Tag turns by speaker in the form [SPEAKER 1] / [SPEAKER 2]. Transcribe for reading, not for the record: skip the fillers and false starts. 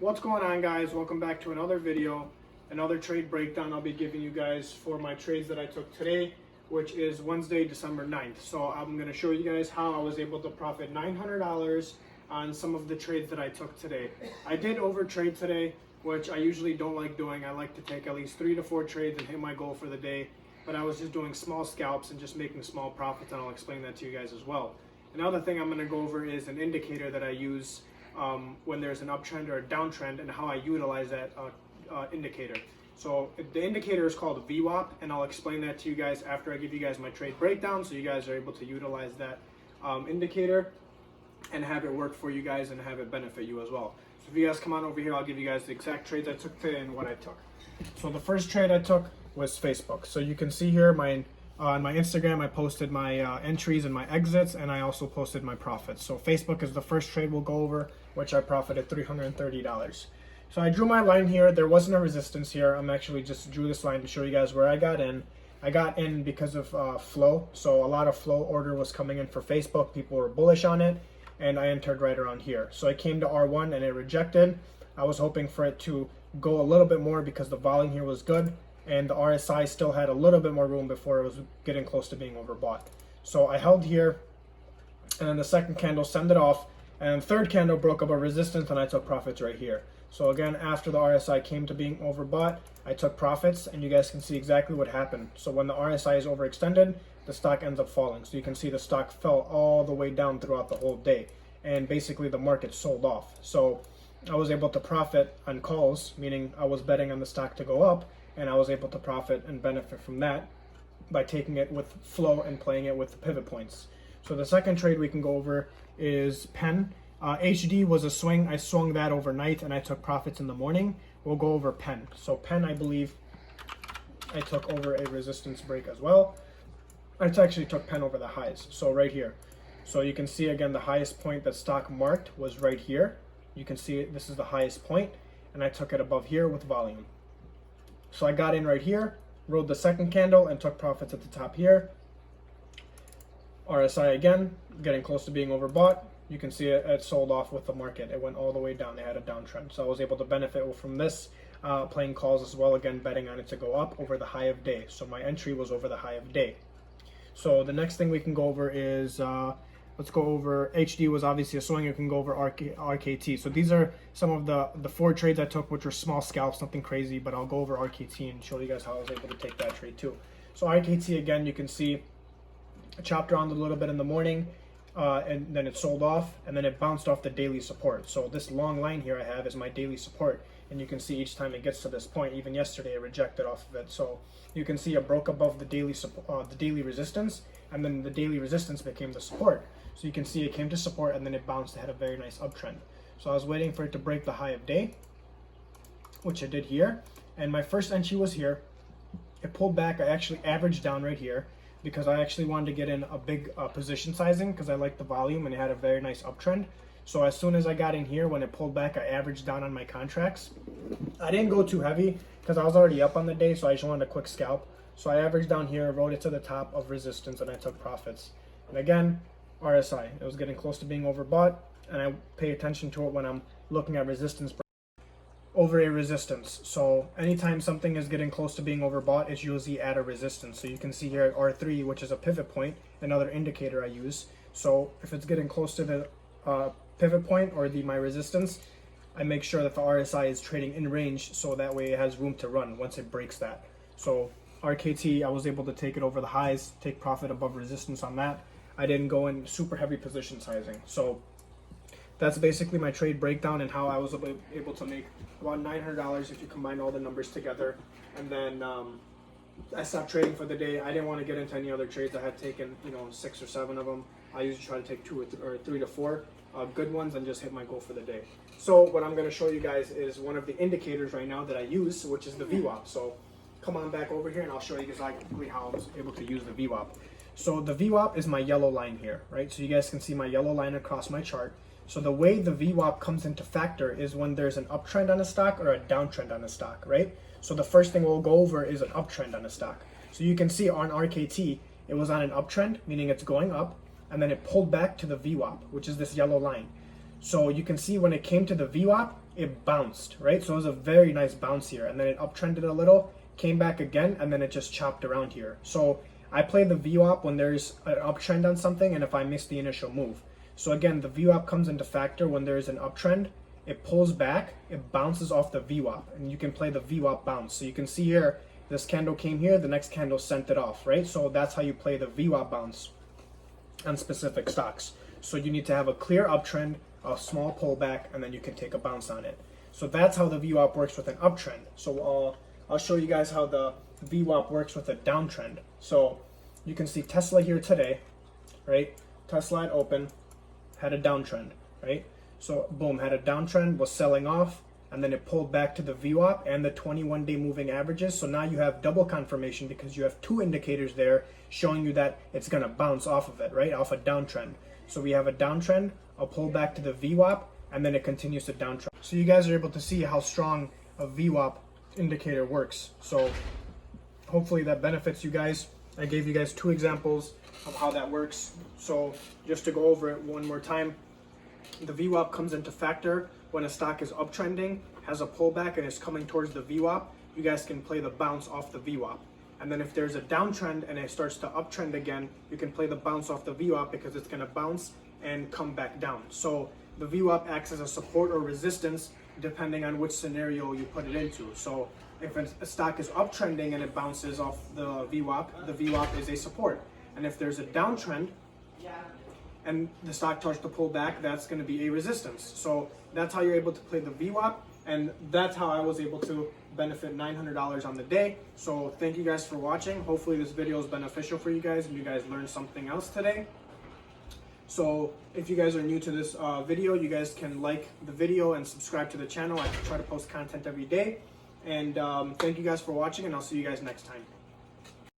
[SPEAKER 1] What's going on, guys? Welcome back to another video, another trade breakdown I'll be giving you guys for my trades that I took today, which is Wednesday, December 9th. So I'm going to show you guys how I was able to profit $900 on some of the trades that I took today. I did overtrade today, which I usually don't like doing. I like to take at least 3 to 4 trades and hit my goal for the day, but I was just doing small scalps and just making small profits, and I'll explain that to you guys as well. Another thing I'm going to go over is an indicator that I use when there's an uptrend or a downtrend, and how I utilize that indicator. So the indicator is called VWAP, and I'll explain that to you guys after I give you guys my trade breakdown, so you guys are able to utilize that indicator and have it work for you guys and have it benefit you as well. So if you guys come on over here, I'll give you guys the exact trades I took today and what I took. So the first trade I took was Facebook. So you can see here on my Instagram, I posted my entries and my exits, and I also posted my profits. So Facebook is the first trade we'll go over, which I profited $330. So I drew my line here. There wasn't a resistance here. I'm actually just drew this line to show you guys where I got in. I got in because of flow. So a lot of flow order was coming in for Facebook. People were bullish on it, and I entered right around here. So I came to R1 and it rejected. I was hoping for it to go a little bit more because the volume here was good, and the RSI still had a little bit more room before it was getting close to being overbought. So I held here, and then the second candle sent it off, and the third candle broke up a resistance, and I took profits right here. So again, after the RSI came to being overbought, I took profits, and you guys can see exactly what happened. So when the RSI is overextended, the stock ends up falling. So you can see the stock fell all the way down throughout the whole day, and basically the market sold off. So I was able to profit on calls, meaning I was betting on the stock to go up, and I was able to profit and benefit from that by taking it with flow and playing it with the pivot points. So the second trade we can go over is Penn. HD was a swing. I swung that overnight and I took profits in the morning. We'll go over Penn. So Penn, I believe I took over a resistance break as well. I actually took Penn over the highs. So right here. So you can see again the highest point that stock marked was right here. You can see it, this is the highest point, and I took it above here with volume. So I got in right here, rode the second candle, and took profits at the top here. RSI again, getting close to being overbought. You can see it sold off with the market. It went all the way down. It had a downtrend. So I was able to benefit from this, playing calls as well, again, betting on it to go up over the high of day. So my entry was over the high of day. So the next thing we can go over is, let's go over HD was obviously a swing. You can go over RKT. So these are some of the 4 trades I took, which were small scalps, nothing crazy, but I'll go over RKT and show you guys how I was able to take that trade too. So RKT, again, you can see it chopped around a little bit in the morning, and then it sold off, and then it bounced off the daily support. So this long line here I have is my daily support, and you can see each time it gets to this point, even yesterday it rejected off of it. So you can see it broke above the daily resistance, and then the daily resistance became the support. So you can see it came to support, and then it bounced. It had a very nice uptrend. So I was waiting for it to break the high of day, which it did here. And my first entry was here. It pulled back. I actually averaged down right here because I actually wanted to get in a big position sizing because I like the volume, and it had a very nice uptrend. So as soon as I got in here, when it pulled back, I averaged down on my contracts. I didn't go too heavy because I was already up on the day, so I just wanted a quick scalp. So I averaged down here, rode it to the top of resistance, and I took profits. And again, RSI, it was getting close to being overbought, and I pay attention to it when I'm looking at resistance over a resistance. So anytime something is getting close to being overbought, it's usually at a resistance. So you can see here at R3, which is a pivot point, another indicator I use. So if it's getting close to the pivot point or my resistance, I make sure that the RSI is trading in range, so that way it has room to run once it breaks that. So RKT, I was able to take it over the highs, take profit above resistance on that. I didn't go in super heavy position sizing. So that's basically my trade breakdown and how I was able to make about $900 if you combine all the numbers together. And then I stopped trading for the day. I didn't want to get into any other trades. I had taken 6 or 7 of them. I usually try to take 2 or 3 to 4 good ones and just hit my goal for the day. So what I'm going to show you guys is one of the indicators right now that I use, which is the VWAP. So come on back over here and I'll show you exactly how I was able to use the VWAP. So the VWAP is my yellow line here, right? So you guys can see my yellow line across my chart. So the way the VWAP comes into factor is when there's an uptrend on a stock or a downtrend on a stock, right? So the first thing we'll go over is an uptrend on a stock. So you can see on RKT, it was on an uptrend, meaning it's going up, and then it pulled back to the VWAP, which is this yellow line. So you can see when it came to the VWAP, it bounced, right? So it was a very nice bounce here, and then it uptrended a little, came back again, and then it just chopped around here. So I play the VWAP when there's an uptrend on something and if I miss the initial move. So again, the VWAP comes into factor when there's an uptrend. It pulls back, it bounces off the VWAP, and you can play the VWAP bounce. So you can see here, this candle came here, the next candle sent it off, right? So that's how you play the VWAP bounce on specific stocks. So you need to have a clear uptrend, a small pullback, and then you can take a bounce on it. So that's how the VWAP works with an uptrend. So I'll show you guys how the VWAP works with a downtrend. So you can see Tesla here today, right? Tesla had open, had a downtrend, right? So boom, had a downtrend, was selling off, and then it pulled back to the VWAP and the 21-day moving averages. So now you have double confirmation because you have two indicators there showing you that it's gonna bounce off of it, right? Off a downtrend. So we have a downtrend, a pullback to the VWAP, and then it continues to downtrend. So you guys are able to see how strong a VWAP indicator works. So hopefully that benefits you guys. I gave you guys two examples of how that works. So just to go over it one more time, the VWAP comes into factor when a stock is uptrending, has a pullback, and is coming towards the VWAP. You guys can play the bounce off the VWAP. And then if there's a downtrend and it starts to uptrend again, you can play the bounce off the VWAP because it's going to bounce and come back down. So the VWAP acts as a support or resistance depending on which scenario you put it into. So if a stock is uptrending and it bounces off the VWAP is a support. And if there's a downtrend and the stock starts to pull back, that's going to be a resistance. So that's how you're able to play the VWAP, and that's how I was able to benefit $900 on the day. So thank you guys for watching. Hopefully this video is beneficial for you guys and you guys learned something else today. So if you guys are new to this video, you guys can like the video and subscribe to the channel. I try to post content every day. And thank you guys for watching, and I'll see you guys next time.